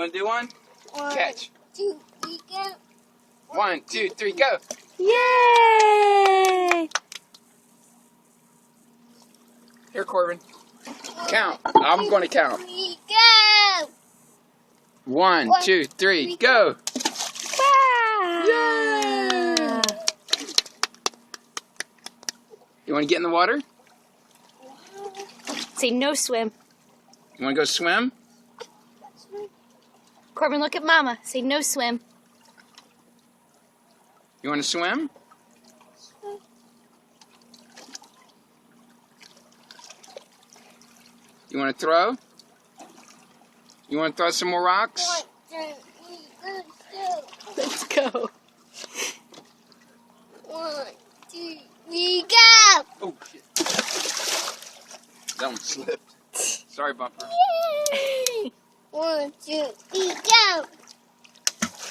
want to do one? Catch. 2, 3, go. 1, 2, 3, go. Yay! Here, Corbin. Count. I'm going to count. 3, go. 1, 2, 3, go. Wow! Yay! You want to get in the water? Say no swim. You want to go swim? Corbin, look at Mama. Say no swim. You want to swim? You want to throw? You want to throw some more rocks? 1, 2, 3, Let's go. 1, 2, 3, go. Oh, shit. That one slipped. Sorry, Bumper. Yay! 1, 2, 3, go.